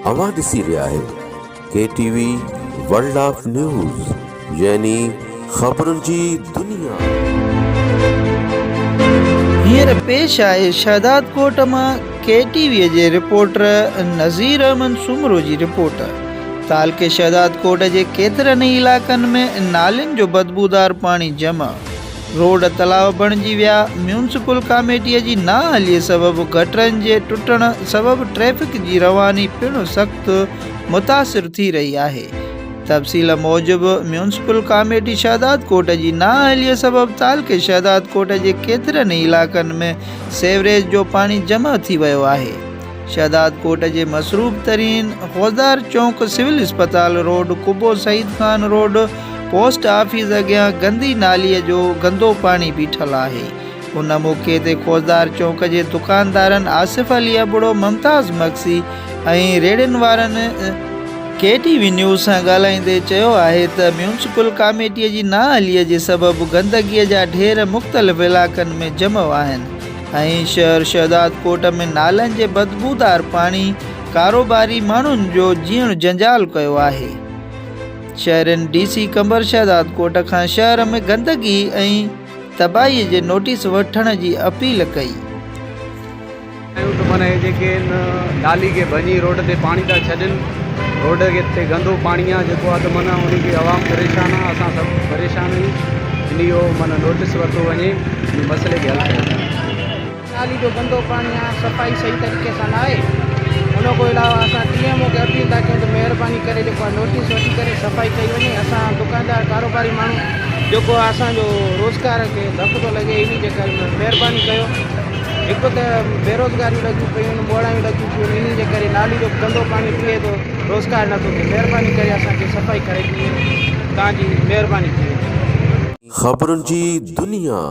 अवां ॾिसी रहिया आहियो KTV वर्ल्ड ऑफ न्यूज़ यानी ख़बरुनि जी दुनिया। हींअर पेश आहे शहदादकोट मां KTV जे रिपोर्टर नज़ीर अहमद सुमरो जी रिपोर्ट। तालके शहदादकोट जे केतिरनि ई इलाइक़नि में नालियुनि जो बदबूदार पाणी जमा, रोड तलाव बणिजी विया। म्यूनसिपल कमेटीअ जी नाअहलीअ सबबि गटरनि जे टुटण सबबि ट्रैफ़िक जी रवानी पिणु सख़्तु मुतासिर थी रही आहे। तफ़सील मूजिबि म्यूनसिपल कमेटी शहदादकोट जी नाअहलीअ सबबि तालके शहदादकोट जे केतिरनि ई इलाइक़नि में सेवरेज जो पाणी जमा थी वियो आहे। शहदादकोट जे मसरूफ़ तरीन फौजदार चौक, सिविल अस्पताल रोड, कुबो Saeed Khan road, post office अॻियां गंदी नालीअ जो गंदो पाणी बीठल आहे। उन मौक़े ते फौजदार चौक जे दुकानदारनि आसिफ अली अबड़ो, मुमताज़ मक्सी ऐं रेड़ियुनि वारनि KTV न्यूज़ सां ॻाल्हाईंदे चयो आहे त म्यूनसिपल कमेटीअ जी नाअहलीअ जे सबबि गंदगीअ जा ढेर मुख़्तलिफ़ इलाइक़नि में जमो आहिनि ऐं शहर शहदादकोट में नालनि जे बदबूदार पाणी कारोबारी माण्हुनि जो जीअण जंजाल कयो आहे। शहरनि DC कंबर शहदादकोट खां शहर में गंदगी ऐं तबाहीअ जे नोटिस वठण जी अपील कई। माना जेके नाली के भञी रोड ते पाणी था छॾनि, रोड ते गंदो पाणी आहे जेको आहे त माना उनखे आवाम परेशान आहे, असां सभु परेशान आहियूं। इन जो माना नोटिस वरितो वञे, इन मसइले खे हल कयो। नाली जो गंदो पाणी आहे, सफ़ाई सही तरीक़े सां न आहे। उन खां अलावा असां TMO खे अपील था कयूं त महिरबानी करे जेको आहे नोटिस वठी करे सफ़ाई कई वञे। असां दुकानदार कारोबारी माण्हू जेको आहे असांजो रोज़गार खे धकु थो लॻे, इन जे करे महिरबानी कयो। हिकु त बेरोज़गारियूं लॻियूं पियूं, ॿोड़ायूं लॻियूं पियूं, इन जे करे नाली जो गंदो पाणी पीए थो, रोज़गार नथो थिए। महिरबानी करे असांखे सफ़ाई करे ॾिए, तव्हांजी महिरबानी थिए। ख़बरुनि जी दुनिया।